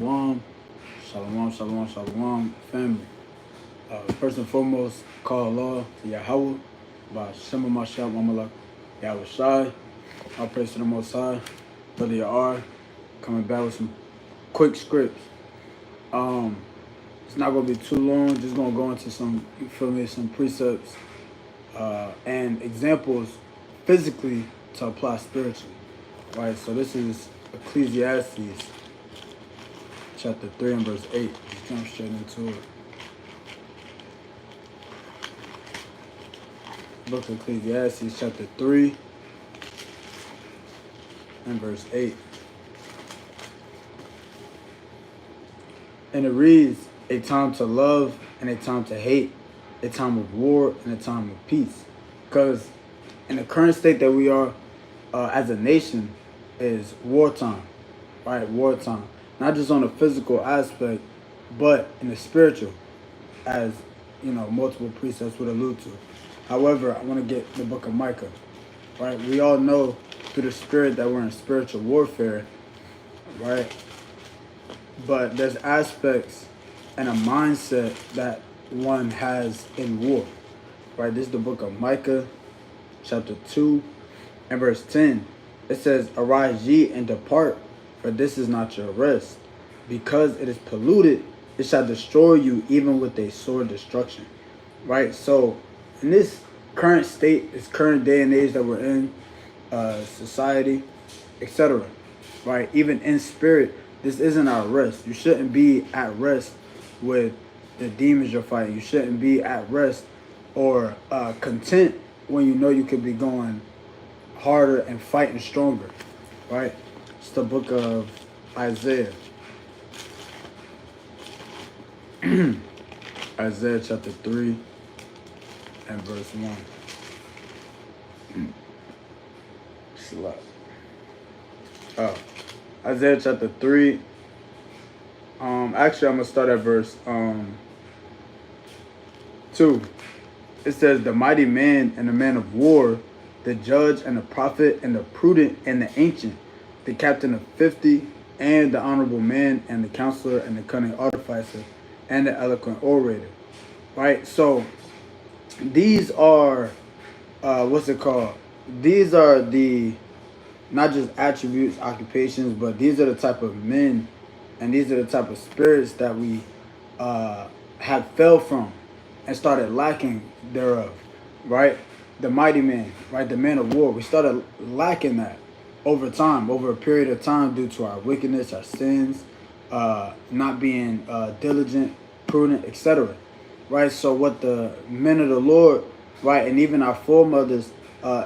Shalom, shalom, shalom, shalom, family. First and foremost, call Allah to Yahweh by Shema Mashal Mamalak Yahweh Shai. All praise to the Most High. Brother Yar, coming back with some quick scripts. It's not gonna be too long. Just gonna go into some, you feel me, some precepts and examples physically to apply spiritually. Right. So this is Ecclesiastes chapter 3 and verse 8. Just jump straight into it. Book of Ecclesiastes chapter 3 and verse 8. And it reads, a time to love and a time to hate, a time of war and a time of peace. Because in the current state that we are as a nation is wartime, right? Wartime. Not just on the physical aspect, but in the spiritual, as you know, multiple precepts would allude to. However, I want to get the book of Micah, right? We all know through the spirit that we're in spiritual warfare, right? But there's aspects and a mindset that one has in war, right? This is the book of Micah, chapter 2 and verse 10. It says, arise ye and depart, for this is not your rest. Because it is polluted, it shall destroy you even with a sore destruction. Right? So, in this current state, this current day and age that we're in, society, etc., right? Even in spirit, this isn't our rest. You shouldn't be at rest with the demons you're fighting. You shouldn't be at rest or content when you know you could be going harder and fighting stronger, right? It's the book of Isaiah. Isaiah chapter 3 and verse 1. Isaiah chapter 3. Actually, I'm going to start at verse 2. It says, the mighty man and the man of war, the judge and the prophet and the prudent and the ancient, the captain of 50 and the honorable man and the counselor and the cunning artificer and the eloquent orator. Right? So these are, These are the, not just attributes, occupations, but these are the type of men and these are the type of spirits that we have fell from and started lacking thereof, right? The mighty man, right? The man of war. We started lacking that over time, over a period of time due to our wickedness, our sins, not being diligent, prudent, etc. Right? So what the men of the Lord, right, and even our foremothers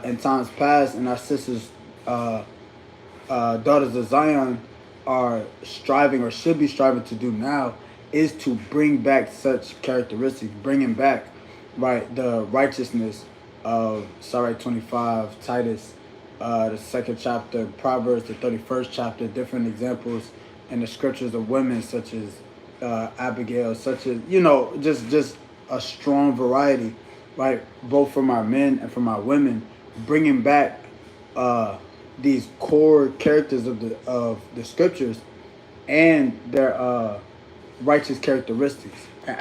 in times past and our sisters, daughters of Zion are striving or should be striving to do now is to bring back such characteristics, bringing back, right, the righteousness of Sirach 25, Titus, the 2nd chapter, Proverbs, the 31st chapter, different examples in the scriptures of women such as Abigail, such as, you know, just a strong variety, right, both from our men and from our women, bringing back these core characters of the scriptures and their righteous characteristics and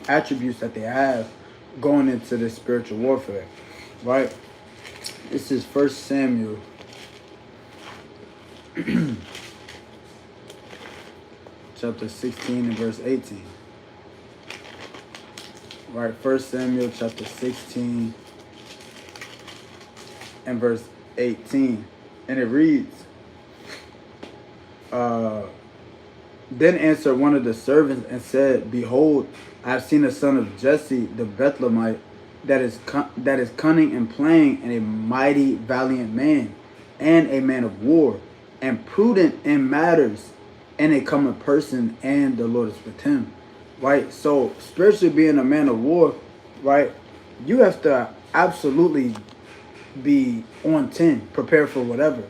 attributes that they have going into this spiritual warfare, right? This is 1 Samuel chapter 16 and verse 18. Right, 1 Samuel chapter 16 and verse 18. And it reads, then answered one of the servants and said, behold, I have seen a son of Jesse the Bethlehemite that is cunning and plain and a mighty valiant man and a man of war and prudent in matters and a common person, and the Lord is with him. Right? So spiritually being a man of war, right, you have to absolutely be on 10, prepare for whatever,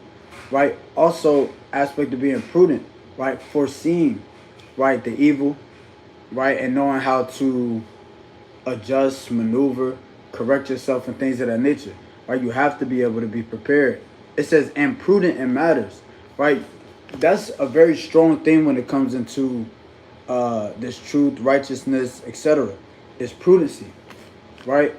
right? Also aspect of being prudent, right, foreseeing, right, the evil, right, and knowing how to adjust, maneuver, correct yourself and things of that nature, right? You have to be able to be prepared. It says, and prudent in matters, right? that's a very strong thing when it comes into this truth, righteousness, etc. Is prudency, right?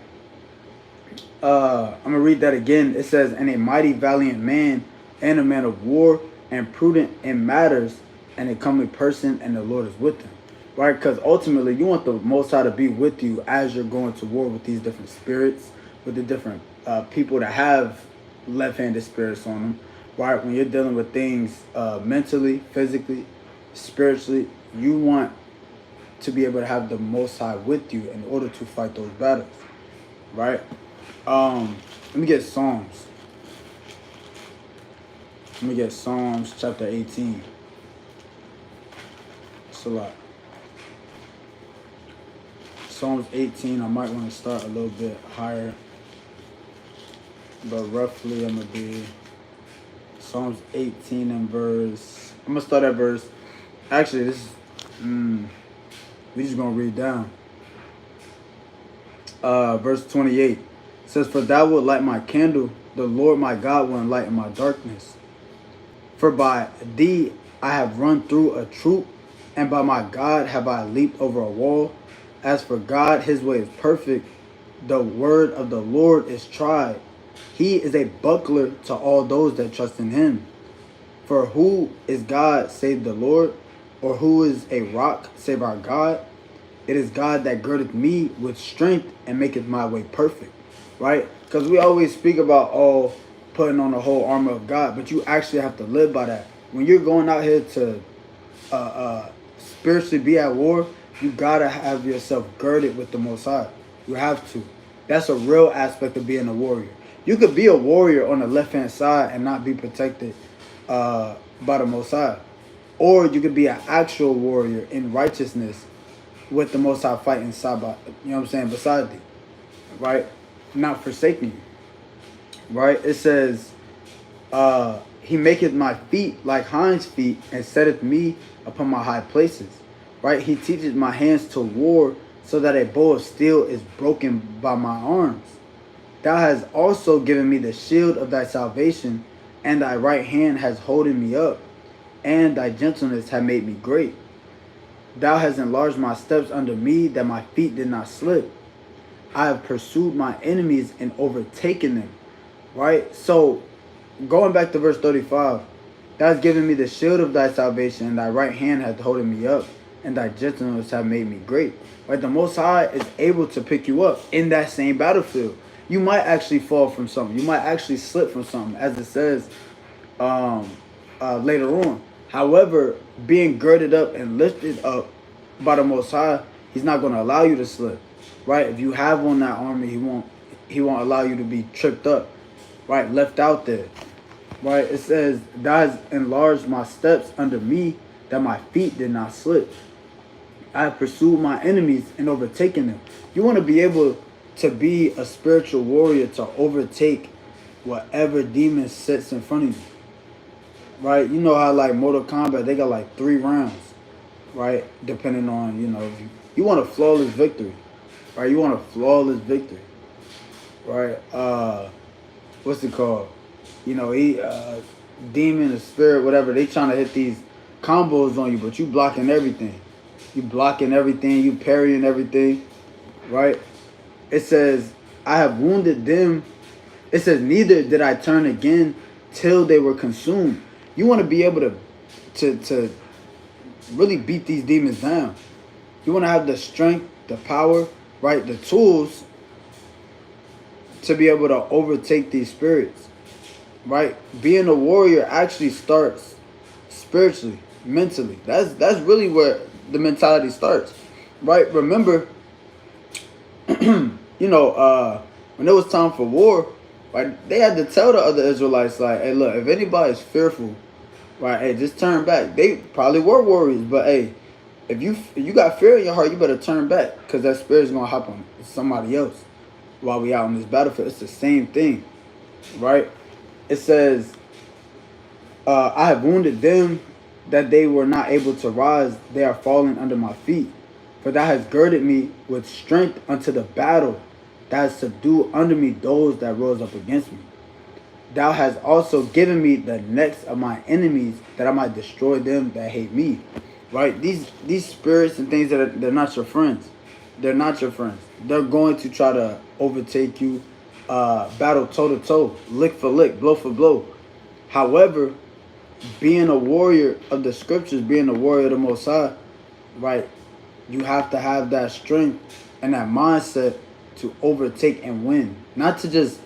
I'm gonna read that again. It says, "And a mighty valiant man, and a man of war, and prudent in matters, and a comely person, and the Lord is with him." Right? Because ultimately, you want the Most High to be with you as you're going to war with these different spirits, with the different people that have left-handed spirits on them. Right? When you're dealing with things mentally, physically, spiritually, you want to be able to have the Most High with you in order to fight those battles. Right? Let me get Psalms. Let me get Psalms chapter 18. It's a lot. Psalms 18, I might want to start a little bit higher. But roughly I'm going to be Psalms 18 and verse... I'm going to start at verse... Actually, this is... we just going to read down. Verse 28. It says, "For thou wilt light my candle, the Lord my God will enlighten my darkness. For by thee I have run through a troop, and by my God have I leaped over a wall. As for God, his way is perfect. The word of the Lord is tried. He is a buckler to all those that trust in him. For who is God save the Lord? Or who is a rock save our God? It is God that girdeth me with strength and maketh my way perfect." Right? Because we always speak about, putting on the whole armor of God, but you actually have to live by that. When you're going out here to spiritually be at war, you gotta have yourself girded with the Most High. You have to. That's a real aspect of being a warrior. You could be a warrior on the left-hand side and not be protected by the Most High. Or you could be an actual warrior in righteousness with the Most High fighting side by, you know what I'm saying, beside thee. Right? Not forsaking you. Right? It says, "He maketh my feet like hinds feet, and setteth me upon my high places." Right? "He teacheth my hands to war, so that a bow of steel is broken by my arms. Thou hast also given me the shield of thy salvation, and thy right hand has holden me up, and thy gentleness hath made me great. Thou hast enlarged my steps under me, that my feet did not slip. I have pursued my enemies and overtaken them." Right? So, going back to verse 35, "Thou hast given me the shield of thy salvation, and thy right hand hath holden me up, and thy gentleness have made me great." Right? The Most High is able to pick you up in that same battlefield. You might actually fall from something. You might actually slip from something, as it says later on. However, being girded up and lifted up by the Most High, he's not going to allow you to slip. Right? If you have on that armor, he won't allow you to be tripped up. Right? Left out there. Right? It says, "Thou hast enlarged my steps under me, that my feet did not slip. I have pursued my enemies and overtaken them." You want to be able to be a spiritual warrior to overtake whatever demon sits in front of you. Right? You know how like Mortal Kombat, they got like 3 rounds. Right? Depending on, you want a flawless victory. Right? You want a flawless victory. Right? What's it called? Demon, a spirit, whatever, they trying to hit these combos on you, but you blocking everything. You blocking everything, you parrying everything. Right? It says, "I have wounded them." It says, "Neither did I turn again till they were consumed." You want to be able to really beat these demons down. You want to have the strength, the power, right, the tools to be able to overtake these spirits. Right? Being a warrior actually starts spiritually, mentally. That's really where the mentality starts. Right? Remember, when it was time for war, right, they had to tell the other Israelites, like, "Hey, look, if anybody's fearful, right, hey, just turn back." They probably were warriors, but hey, if you got fear in your heart, you better turn back, because that spirit is going to hop on somebody else while we out on this battlefield. It's the same thing. Right? It says, "I have wounded them, that they were not able to rise. They are fallen under my feet. For thou hast girded me with strength unto the battle. Thou hast subdued under me those that rose up against me." thou hast also given me the necks of my enemies, that I might destroy them that hate me. Right? These spirits and things they're not your friends. They're not your friends. They're going to try to overtake you, battle toe to toe, lick for lick, blow for blow. However, being a warrior of the scriptures, being a warrior of the Most High, right, you have to have that strength and that mindset to overtake and win. Not to just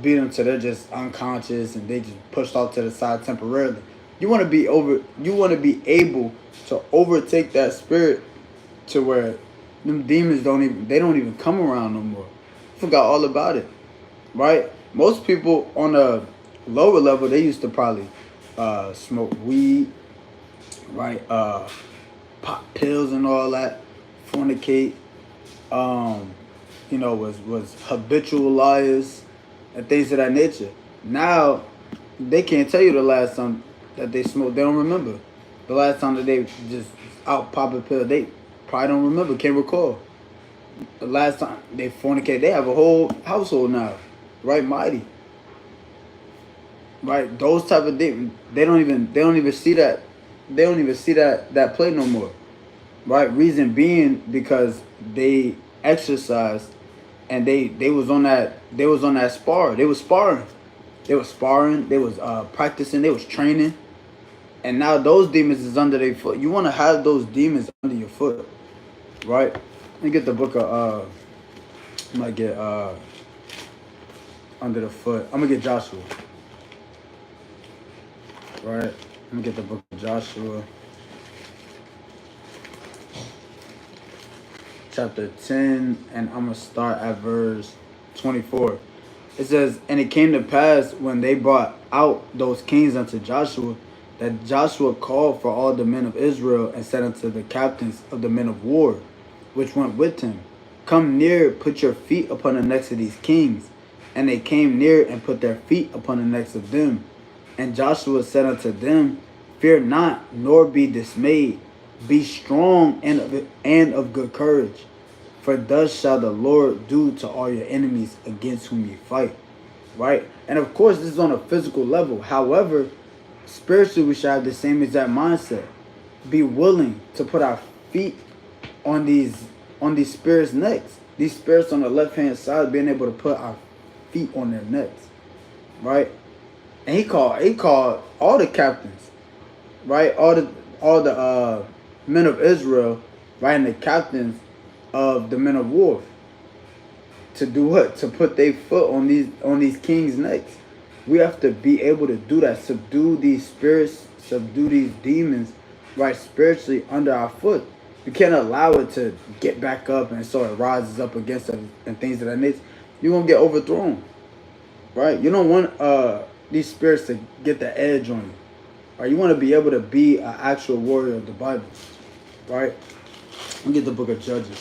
beat them till they're just unconscious and they just pushed off to the side temporarily. You want to be able to overtake that spirit to where them demons don't even come around no more. Forgot all about it, right? Most people on a lower level, they used to probably smoke weed, right? Pop pills and all that, fornicate, was habitual liars and things of that nature. Now, they can't tell you the last time that they smoked. They don't remember. The last time that they just out popping pills, they probably don't remember, can't recall. The last time they fornicate, they have a whole household now, right? Mighty. Right? Those type of things, they don't even see that. They don't even see that play no more. Right? Reason being because they exercised and they was on that spar. They was sparring. They was sparring, they was practicing, they was training. And now those demons is under their foot. You want to have those demons under your foot. Right? Let me get the book of I might get under the foot. I'm gonna get Joshua. Right? Let me get the book of Joshua. Chapter 10, and I'm going to start at verse 24. It says, and it came to pass when they brought out those kings unto Joshua, that Joshua called for all the men of Israel and said unto the captains of the men of war, which went with him, come near, put your feet upon the necks of these kings. And they came near and put their feet upon the necks of them. And Joshua said unto them, fear not, nor be dismayed. Be strong and of good courage. For thus shall the Lord do to all your enemies against whom you fight. Right? And of course, this is on a physical level. However, spiritually, we should have the same exact mindset. Be willing to put our feet on these spirits' necks. These spirits on the left-hand side, being able to put our feet on their necks. Right? And he called all the captains, right? All the men of Israel, right, and the captains of the men of war, to do what? To put their foot on these kings' necks. We have to be able to do that, subdue these spirits, subdue these demons, right, spiritually under our foot. We can't allow it to get back up and so it rises up against us and things of that nature. You're gonna get overthrown, right? You don't want these spirits to get the edge on you. Right? You want to be able to be an actual warrior of the Bible. Right? Let me get the book of Judges.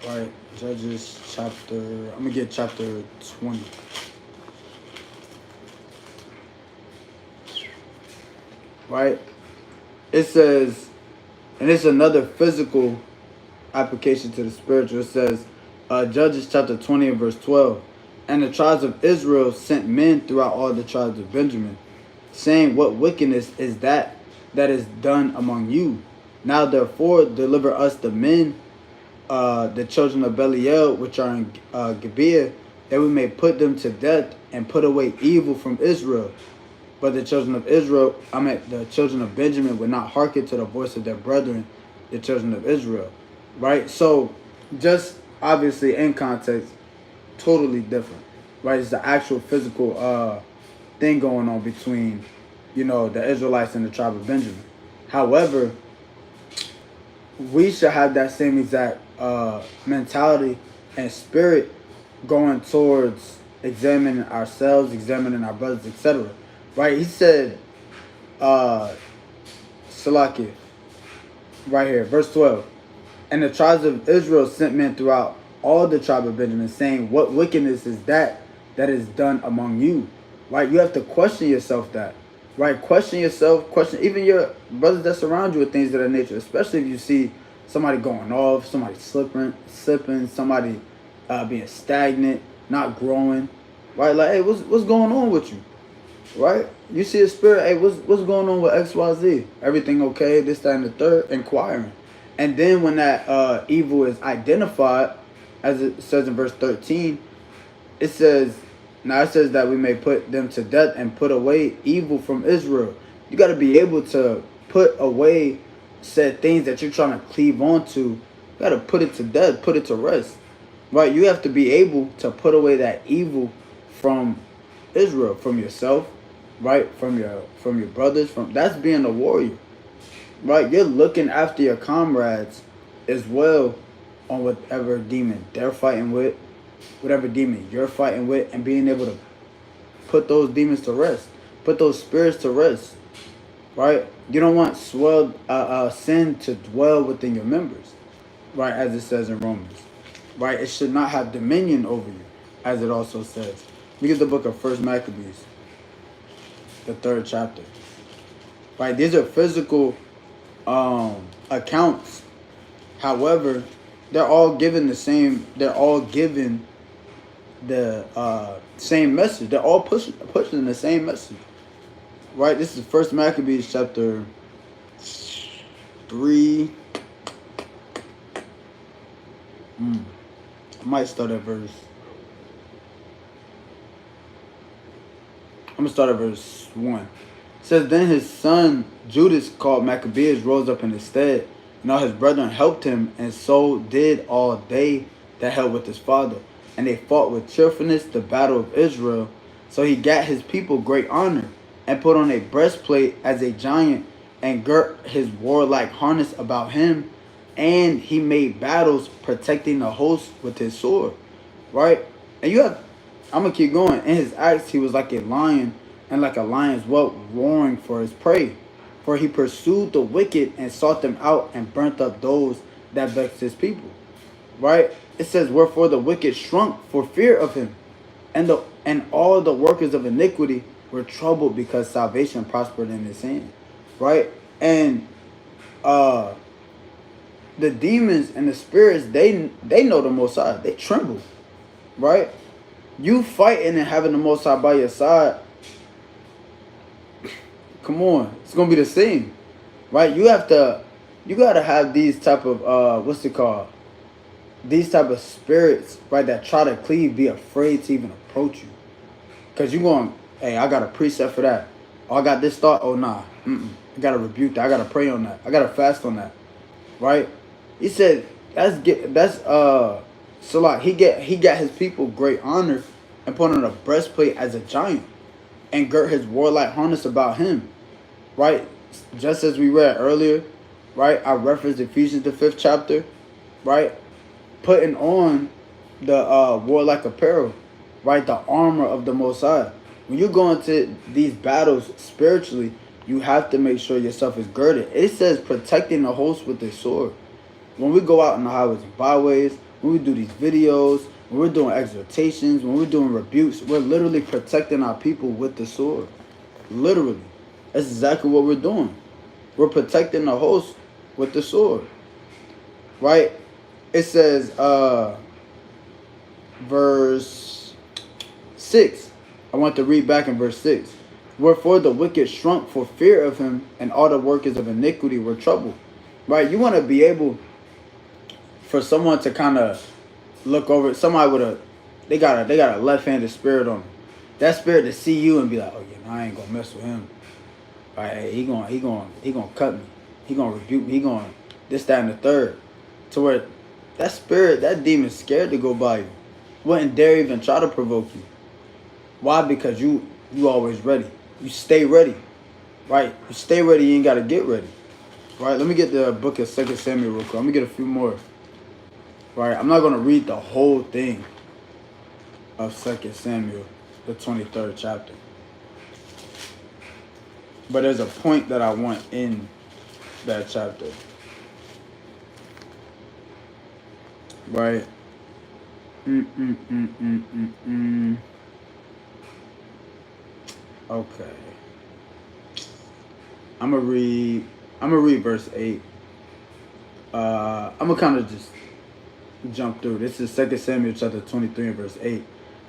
Right? Judges chapter, I'm going to get chapter 20. Right? It says, and it's another physical application to the spiritual. It says, Judges chapter 20 and verse 12. And the tribes of Israel sent men throughout all the tribes of Benjamin, saying, what wickedness is that is done among you? Now therefore deliver us the men, the children of Belial, which are in Gibeah, that we may put them to death and put away evil from Israel. But the children of the children of Benjamin would not hearken to the voice of their brethren, the children of Israel. Right? So just obviously in context, totally different, right? It's the actual physical thing going on between, the Israelites and the tribe of Benjamin. However, we should have that same exact mentality and spirit going towards examining ourselves, examining our brothers, etc. Right? He said, Salakia, right here, verse 12. And the tribes of Israel sent men throughout all the tribe of Benjamin, saying, what wickedness is that is done among you? Right? You have to question yourself that. Right? Question yourself, question even your brothers that surround you with things of that nature, especially if you see somebody going off, somebody slipping, somebody being stagnant, not growing, right? Like, hey, what's going on with you, right? You see a spirit, hey, what's going on with XYZ? Everything okay? This, that, and the third, inquiring. And then when that evil is identified, as it says in verse 13, it says, now it says that we may put them to death and put away evil from Israel. You got to be able to put away said things that you're trying to cleave onto. You got to put it to death, put it to rest. Right? You have to be able to put away that evil from Israel, from yourself, right? From your brothers, from that's being a warrior. Right? You're looking after your comrades as well on whatever demon they're fighting with, whatever demon you're fighting with, and being able to put those demons to rest, put those spirits to rest, right? You don't want sin to dwell within your members, right? As it says in Romans, right? It should not have dominion over you, as it also says. Look at the book of First Maccabees, the 3rd chapter, right? These are physical accounts. However, they're all given the same. They're all given the same message. They're all pushing the same message, right? This is First Maccabees chapter 3. I might start at verse. I'm gonna start at verse 1. It says, then his son Judas, called Maccabeus, rose up in his stead, and all his brethren helped him, and so did all they that held with his father. And they fought with cheerfulness the battle of Israel. So he gat his people great honor, and put on a breastplate as a giant, and girt his warlike harness about him, and he made battles, protecting the host with his sword. Right? And I'm gonna keep going. In his acts he was like a lion, and like a lion's whelp roaring for his prey. For he pursued the wicked and sought them out, and burnt up those that vexed his people. Right? It says, wherefore the wicked shrunk for fear of him, and all the workers of iniquity were troubled, because salvation prospered in his hand. Right? And the demons and the spirits, they know the Most High. They tremble. Right? You fighting and having the Most High by your side, come on, it's gonna be the same. Right? You gotta have these type of these type of spirits, right, that try to cleave, be afraid to even approach you. Because you're going, hey, I got a precept for that. Oh, I got this thought. Oh, nah. I got to rebuke that. I got to pray on that. I got to fast on that. Right? He said, so like, he got his people great honor, and put on a breastplate as a giant, and girt his warlike harness about him. Right? Just as we read earlier, right? I referenced Ephesians, the 5th chapter, right? Putting on the warlike apparel, right? The armor of the Most High. When you go into these battles spiritually, you have to make sure yourself is girded. It says protecting the host with the sword. When we go out in the highways and byways, when we do these videos, when we're doing exhortations, when we're doing rebukes, we're literally protecting our people with the sword. Literally. That's exactly what we're doing. We're protecting the host with the sword. Right? It says, verse 6. I want to read back in verse 6. Wherefore the wicked shrunk for fear of him, and all the workers of iniquity were troubled. Right? You want to be able for someone to kind of look over, somebody with they got a left-handed spirit on them. That spirit to see you and be like, oh yeah, I ain't gonna mess with him. Right? He gonna cut me. He gonna rebuke me. He gonna this, that, and the third. To where that spirit, that demon's scared to go by you. Wouldn't dare even try to provoke you. Why? Because you always ready. You stay ready. Right? You stay ready, you ain't gotta get ready. Right? Let me get the book of 2 Samuel real quick. I'm gonna get a few more. Right? I'm not gonna read the whole thing of 2 Samuel, the 23rd chapter. But there's a point that I want in that chapter. Right? Okay. I'm gonna read verse 8. I'm gonna kind of just jump through. This is 2 Samuel chapter 23 and verse 8.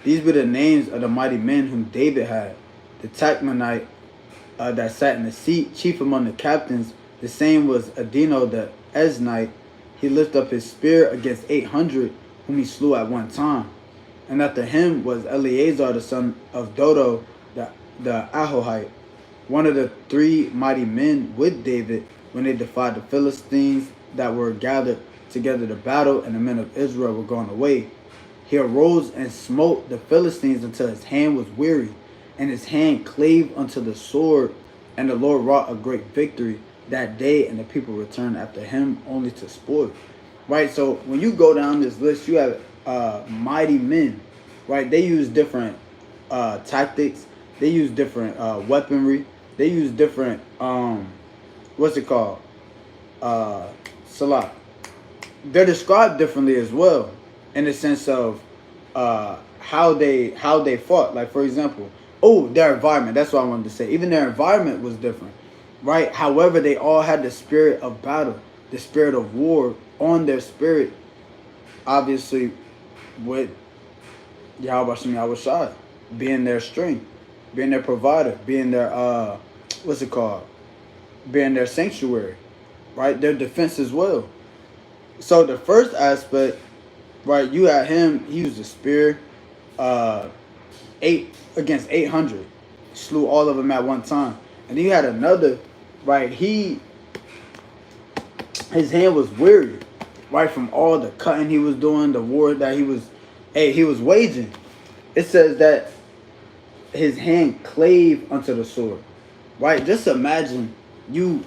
These were the names of the mighty men whom David had. The Tachmonite that sat in the seat, chief among the captains. The same was Adino the Eznite. He lifted up his spear against 800, whom he slew at one time. And after him was Eleazar the son of Dodo the Ahohite, one of the three mighty men with David when they defied the Philistines that were gathered together to battle, and the men of Israel were gone away. He arose and smote the Philistines until his hand was weary, and his hand clave unto the sword, and the Lord wrought a great victory that day, and the people returned after him only to spoil. Right, so when you go down this list, you have mighty men, right? They use different tactics. They use different weaponry. They use different what's it called? Salah. They're described differently as well, in the sense of how they fought. Like, for example, their environment. That's what I wanted to say. Even their environment was different, right? However, they all had the spirit of battle, the spirit of war on their spirit. Obviously, with Yahweh Hashem Yahweh Shai being their strength, being their provider, being their being their sanctuary, right? Their defense as well. So the first aspect, right? You had him. He used a spear, 8 against 800, slew all of them at one time. And then you had another, right? His hand was weary, right, from all the cutting he was doing, the war that he was waging. It says that his hand clave unto the sword, right? Just imagine you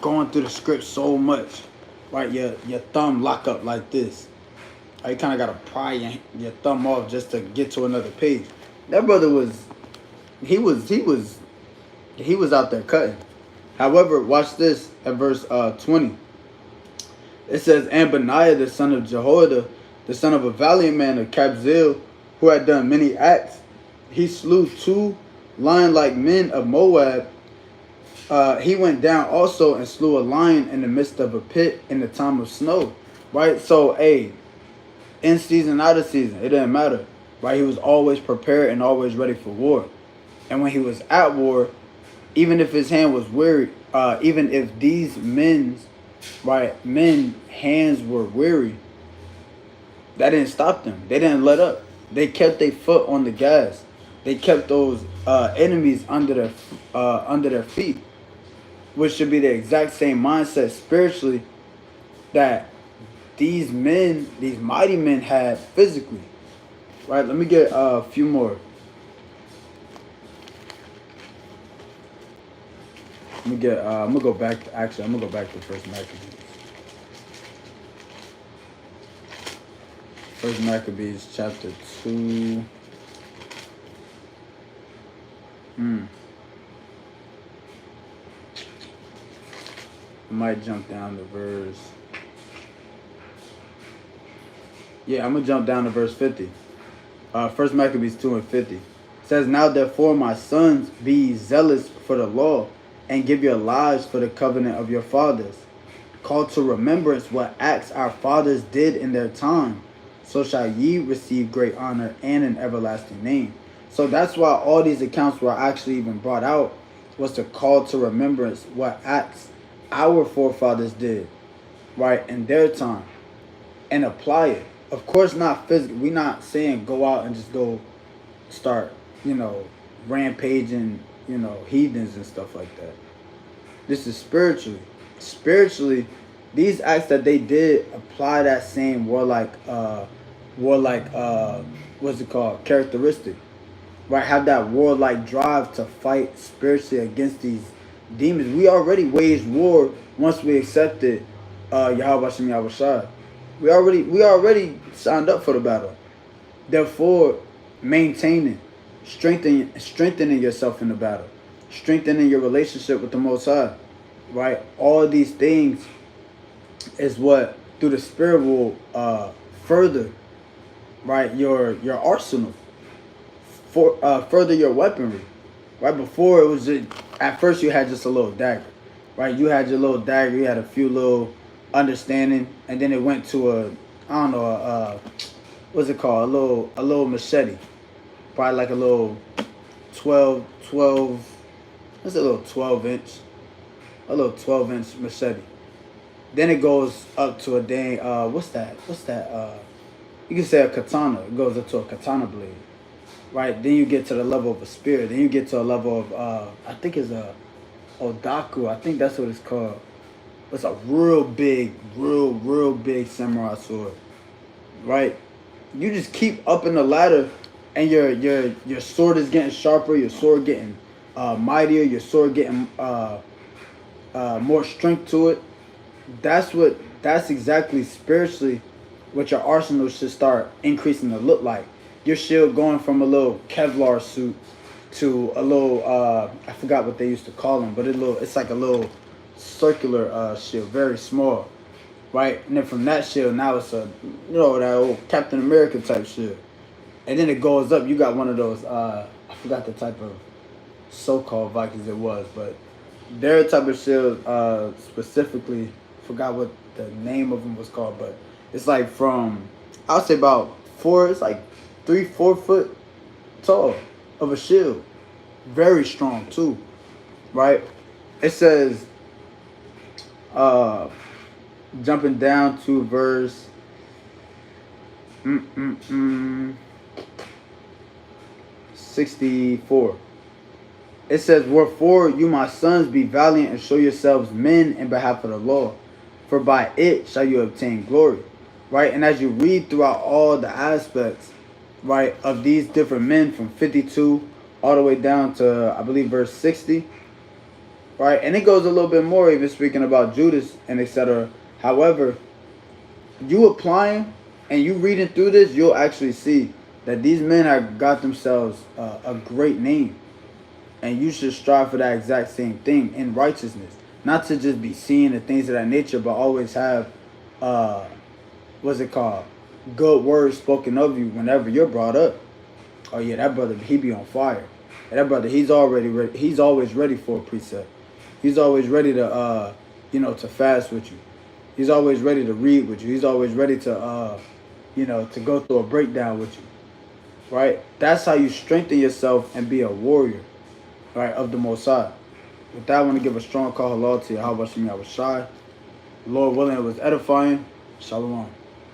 going through the script so much, right? Your thumb lock up like this. You kind of got to pry your thumb off just to get to another page. That brother was out there cutting. However, watch this at verse 20. It says, and Benaiah the son of Jehoiada, the son of a valiant man of Kabzeel, who had done many acts, he slew 2 lion-like men of Moab. He went down also and slew a lion in the midst of a pit in the time of snow. Right? So, in season, out of season, it didn't matter. Right? He was always prepared and always ready for war. And when he was at war, even if his hand was weary, even if these men's hands were weary, that didn't stop them. They didn't let up. They kept their foot on the gas. They kept those enemies under their feet, which should be the exact same mindset spiritually that these mighty men had physically. Right? Let me get a few more. I'm gonna go back to First Maccabees. First Maccabees chapter 2. I might jump down to verse. Yeah, I'm gonna jump down to verse 50. First Maccabees 2 and 50. It says, now therefore, my sons, be ye zealous for the law, and give your lives for the covenant of your fathers. Call to remembrance what acts our fathers did in their time. So shall ye receive great honor and an everlasting name. So that's why all these accounts were actually even brought out, was to call to remembrance what acts our forefathers did, right, in their time, and apply it. Of course, not physically. We're not saying go out and just go start, rampaging, heathens and stuff like that. This is spiritually. Spiritually, these acts that they did apply that same warlike characteristic. Right? Have that warlike drive to fight spiritually against these demons. We already waged war once we accepted Yahweh Hashem Yahweh Shai. We already signed up for the battle. Therefore, maintaining, strengthening yourself in the battle, strengthening your relationship with the Most High, right? All these things is what through the Spirit will further, right, your arsenal, further your weaponry. Right? Before it was just, at first you had just a little dagger, right? You had your little dagger, you had a few little understanding, and then it went to I don't know, what's it called? A little machete, probably like a little 12. That's a little 12 inch, a little 12-inch machete. Then it goes up to a dang what's that? What's that? You can say a katana. It goes up to a katana blade, right? Then you get to the level of a spear. Then you get to a level of I think it's a odaku. I think that's what it's called. It's a real big samurai sword, right? You just keep up in the ladder, and your sword is getting sharper. Your sword getting mightier. Your sword getting more strength to it. That's exactly spiritually what your arsenal should start increasing to look like. Your shield going from a little Kevlar suit to a little I forgot what they used to call them, but it's like a little circular shield, very small, right? And then from that shield now it's a that old Captain America type shield. And then it goes up, you got one of those I forgot the type of so-called Vikings it was, but their type of shield specifically, forgot what the name of them was called, but it's like from, I'll say about it's like 3-4 foot tall of a shield, very strong too, right? It says jumping down to verse 64. It says, "Wherefore you, my sons, be valiant and show yourselves men in behalf of the law, for by it shall you obtain glory." Right? And as you read throughout all the aspects, right, of these different men from 52 all the way down to, I believe, verse 60, right? And it goes a little bit more, even speaking about Judas and etc. However, you applying and you reading through this, you'll actually see that these men have got themselves a great name. And you should strive for that exact same thing in righteousness. Not to just be seen and things of that nature, but always have, what's it called? Good words spoken of you whenever you're brought up. Oh yeah, that brother, he be on fire. And that brother, he's always ready for a precept. He's always ready to, to fast with you. He's always ready to read with you. He's always ready to, to go through a breakdown with you. Right? That's how you strengthen yourself and be a warrior. Right, of the Most High. With that, I want to give a strong call hello to you. How about you? I was shy. Lord willing, it was edifying. Shalom.